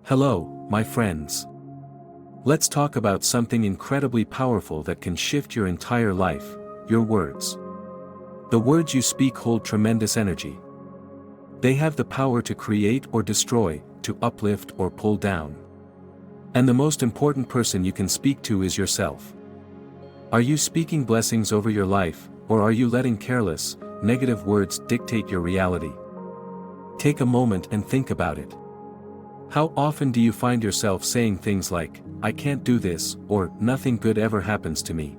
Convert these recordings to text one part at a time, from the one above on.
Hello, my friends. Let's talk about something incredibly powerful that can shift your entire life: your words. The words you speak hold tremendous energy. They have the power to create or destroy, to uplift or pull down. And the most important person you can speak to is yourself. Are you speaking blessings over your life, or are you letting careless, negative words dictate your reality? Take a moment and think about it. How often do you find yourself saying things like, "I can't do this," or "Nothing good ever happens to me"?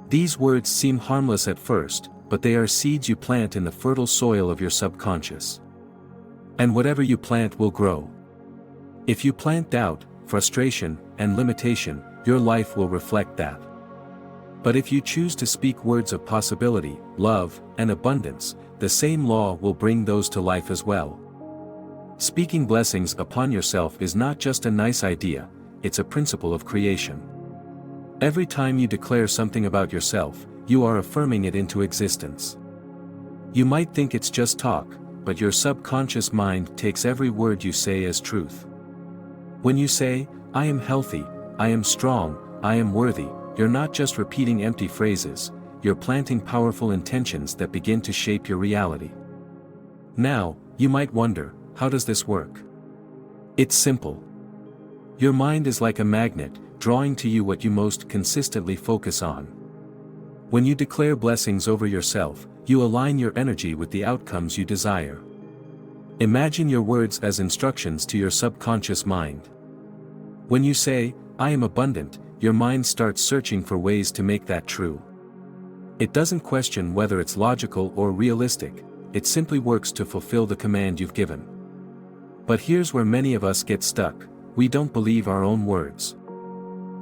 These words seem harmless at first, but they are seeds you plant in the fertile soil of your subconscious. And whatever you plant will grow. If you plant doubt, frustration, and limitation, your life will reflect that. But if you choose to speak words of possibility, love, and abundance, the same law will bring those to life as well. Speaking blessings upon yourself is not just a nice idea, it's a principle of creation. Every time you declare something about yourself, you are affirming it into existence. You might think it's just talk, but your subconscious mind takes every word you say as truth. When you say, "I am healthy, I am strong, I am worthy," you're not just repeating empty phrases, you're planting powerful intentions that begin to shape your reality. Now, you might wonder, how does this work? It's simple. Your mind is like a magnet, drawing to you what you most consistently focus on. When you declare blessings over yourself, you align your energy with the outcomes you desire. Imagine your words as instructions to your subconscious mind. When you say, "I am abundant," your mind starts searching for ways to make that true. It doesn't question whether it's logical or realistic, it simply works to fulfill the command you've given. But here's where many of us get stuck: we don't believe our own words.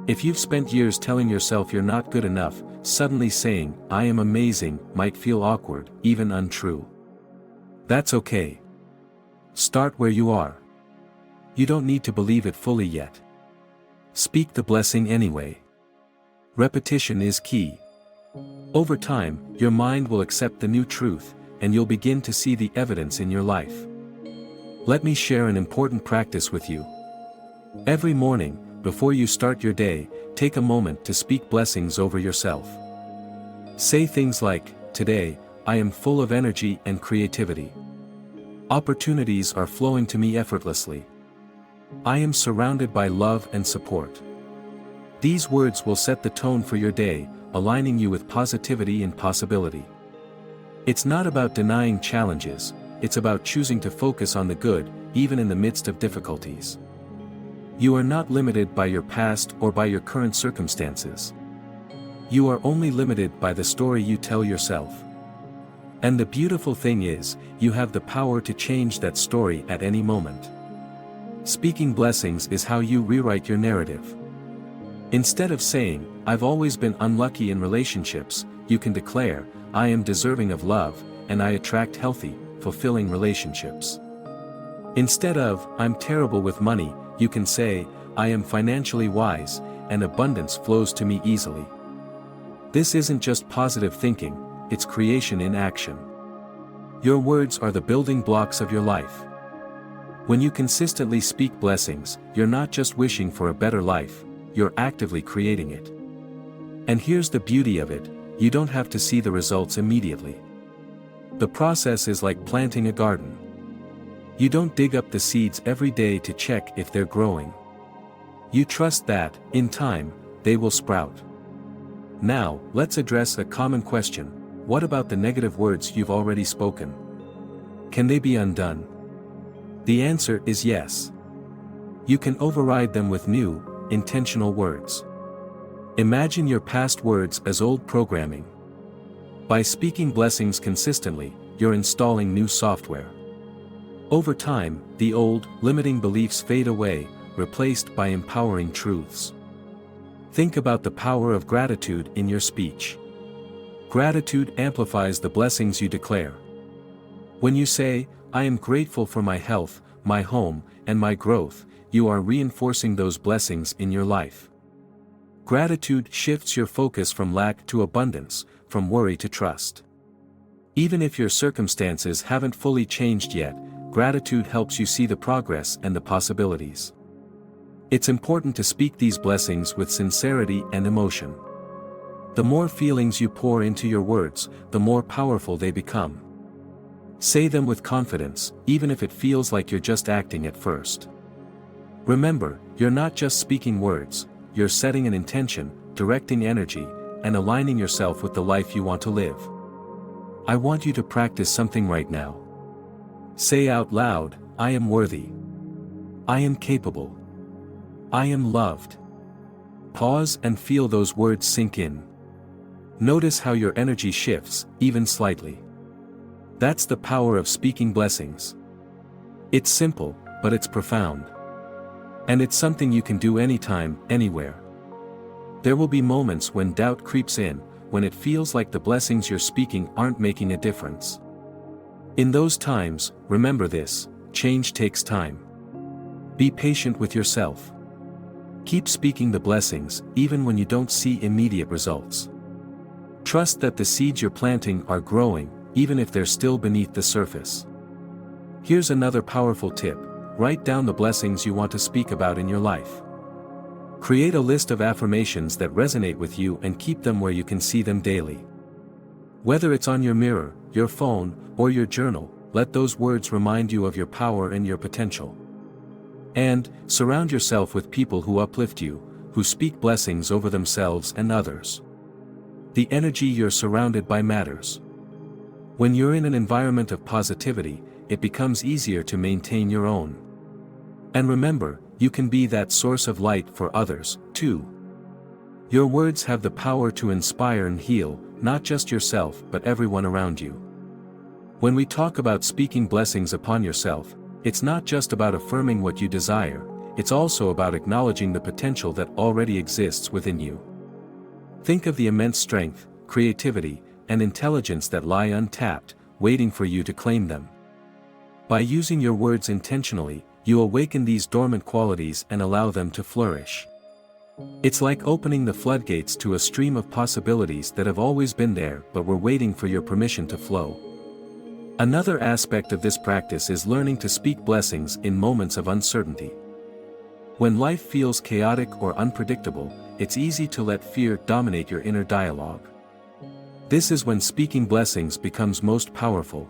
If you've spent years telling yourself you're not good enough, suddenly saying, "I am amazing," might feel awkward, even untrue. That's okay. Start where you are. You don't need to believe it fully yet. Speak the blessing anyway. Repetition is key. Over time, your mind will accept the new truth, and you'll begin to see the evidence in your life. Let me share an important practice with you. Every morning, before you start your day, take a moment to speak blessings over yourself. Say things like, "Today, I am full of energy and creativity. Opportunities are flowing to me effortlessly. I am surrounded by love and support." These words will set the tone for your day, aligning you with positivity and possibility. It's not about denying challenges, it's about choosing to focus on the good, even in the midst of difficulties. You are not limited by your past or by your current circumstances. You are only limited by the story you tell yourself. And the beautiful thing is, you have the power to change that story at any moment. Speaking blessings is how you rewrite your narrative. Instead of saying, "I've always been unlucky in relationships," you can declare, "I am deserving of love, and I attract healthy, fulfilling relationships." Instead of, "I'm terrible with money," you can say, "I am financially wise, and abundance flows to me easily." This isn't just positive thinking, it's creation in action. Your words are the building blocks of your life. When you consistently speak blessings, you're not just wishing for a better life, you're actively creating it. And here's the beauty of it: you don't have to see the results immediately. The process is like planting a garden. You don't dig up the seeds every day to check if they're growing. You trust that, in time, they will sprout. Now, let's address a common question: what about the negative words you've already spoken? Can they be undone? The answer is yes. You can override them with new, intentional words. Imagine your past words as old programming. By speaking blessings consistently, you're installing new software. Over time, the old, limiting beliefs fade away, replaced by empowering truths. Think about the power of gratitude in your speech. Gratitude amplifies the blessings you declare. When you say, "I am grateful for my health, my home, and my growth," you are reinforcing those blessings in your life. Gratitude shifts your focus from lack to abundance, from worry to trust. Even if your circumstances haven't fully changed yet, gratitude helps you see the progress and the possibilities. It's important to speak these blessings with sincerity and emotion. The more feelings you pour into your words, the more powerful they become. Say them with confidence, even if it feels like you're just acting at first. Remember, you're not just speaking words, you're setting an intention, directing energy, and aligning yourself with the life you want to live. I want you to practice something right now. Say out loud, I am worthy. I am capable. I am loved. Pause and feel those words sink in. Notice how your energy shifts, even slightly. That's the power of speaking blessings. It's simple, but it's profound. And it's something you can do anytime, anywhere. There will be moments when doubt creeps in, when it feels like the blessings you're speaking aren't making a difference. In those times, remember this: change takes time. Be patient with yourself. Keep speaking the blessings, even when you don't see immediate results. Trust that the seeds you're planting are growing, even if they're still beneath the surface. Here's another powerful tip: write down the blessings you want to speak about in your life. Create a list of affirmations that resonate with you and keep them where you can see them daily. Whether it's on your mirror, your phone, or your journal, let those words remind you of your power and your potential. And, surround yourself with people who uplift you, who speak blessings over themselves and others. The energy you're surrounded by matters. When you're in an environment of positivity, it becomes easier to maintain your own. And remember, you can be that source of light for others, too. Your words have the power to inspire and heal, not just yourself but everyone around you. When we talk about speaking blessings upon yourself, it's not just about affirming what you desire, it's also about acknowledging the potential that already exists within you. Think of the immense strength, creativity, and intelligence that lie untapped, waiting for you to claim them. By using your words intentionally, you awaken these dormant qualities and allow them to flourish. It's like opening the floodgates to a stream of possibilities that have always been there but were waiting for your permission to flow. Another aspect of this practice is learning to speak blessings in moments of uncertainty. When life feels chaotic or unpredictable, it's easy to let fear dominate your inner dialogue. This is when speaking blessings becomes most powerful.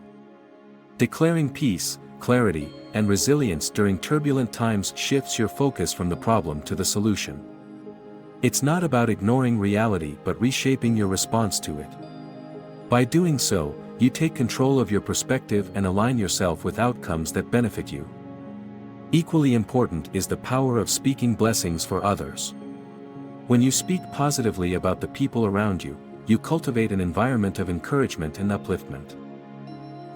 Declaring peace, clarity, and resilience during turbulent times shifts your focus from the problem to the solution. It's not about ignoring reality but reshaping your response to it. By doing so, you take control of your perspective and align yourself with outcomes that benefit you. Equally important is the power of speaking blessings for others. When you speak positively about the people around you, you cultivate an environment of encouragement and upliftment.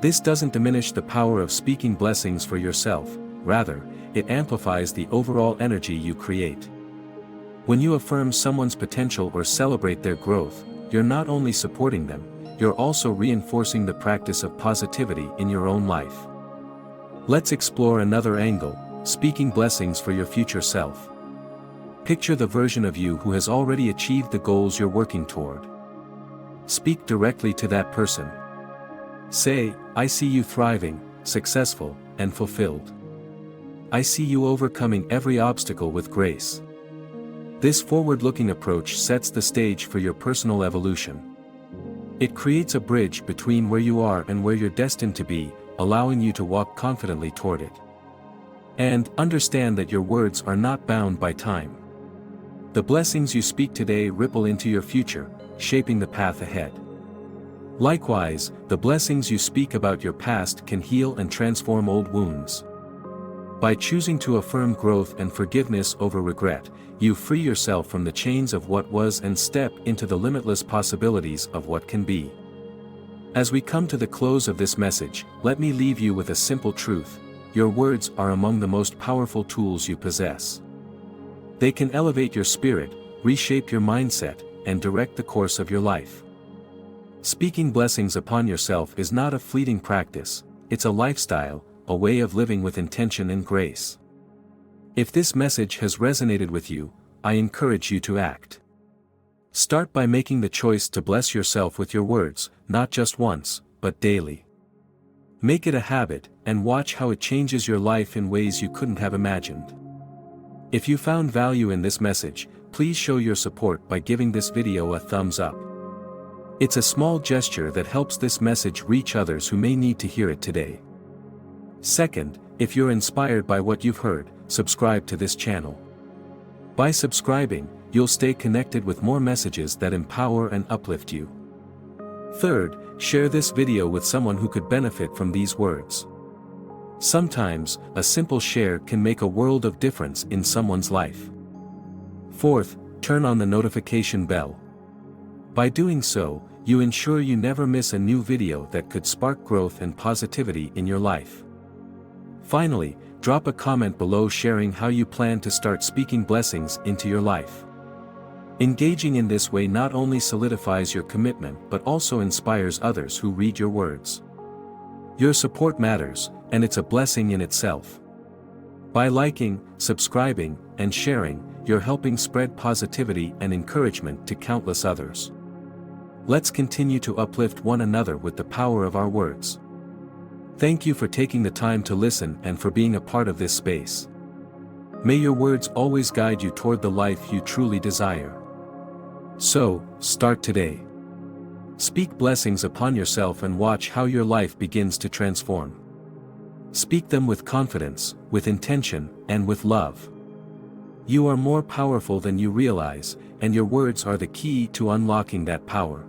This doesn't diminish the power of speaking blessings for yourself, rather, it amplifies the overall energy you create. When you affirm someone's potential or celebrate their growth, you're not only supporting them, you're also reinforcing the practice of positivity in your own life. Let's explore another angle: speaking blessings for your future self. Picture the version of you who has already achieved the goals you're working toward. Speak directly to that person. Say, I see you thriving, successful, and fulfilled. I see you overcoming every obstacle with grace. This forward-looking approach sets the stage for your personal evolution. It creates a bridge between where you are and where you're destined to be, allowing you to walk confidently toward it. And understand that your words are not bound by time. The blessings you speak today ripple into your future, shaping the path ahead. Likewise, the blessings you speak about your past can heal and transform old wounds. By choosing to affirm growth and forgiveness over regret, you free yourself from the chains of what was and step into the limitless possibilities of what can be. As we come to the close of this message, let me leave you with a simple truth: your words are among the most powerful tools you possess. They can elevate your spirit, reshape your mindset, and direct the course of your life. Speaking blessings upon yourself is not a fleeting practice, it's a lifestyle, a way of living with intention and grace. If this message has resonated with you, I encourage you to act. Start by making the choice to bless yourself with your words, not just once, but daily. Make it a habit, and watch how it changes your life in ways you couldn't have imagined. If you found value in this message, please show your support by giving this video a thumbs up. It's a small gesture that helps this message reach others who may need to hear it today. Second, if you're inspired by what you've heard, subscribe to this channel. By subscribing, you'll stay connected with more messages that empower and uplift you. Third, share this video with someone who could benefit from these words. Sometimes, a simple share can make a world of difference in someone's life. Fourth, turn on the notification bell. By doing so, you ensure you never miss a new video that could spark growth and positivity in your life. Finally, drop a comment below sharing how you plan to start speaking blessings into your life. Engaging in this way not only solidifies your commitment but also inspires others who read your words. Your support matters, and it's a blessing in itself. By liking, subscribing, and sharing, you're helping spread positivity and encouragement to countless others. Let's continue to uplift one another with the power of our words. Thank you for taking the time to listen and for being a part of this space. May your words always guide you toward the life you truly desire. So, start today. Speak blessings upon yourself and watch how your life begins to transform. Speak them with confidence, with intention, and with love. You are more powerful than you realize, and your words are the key to unlocking that power.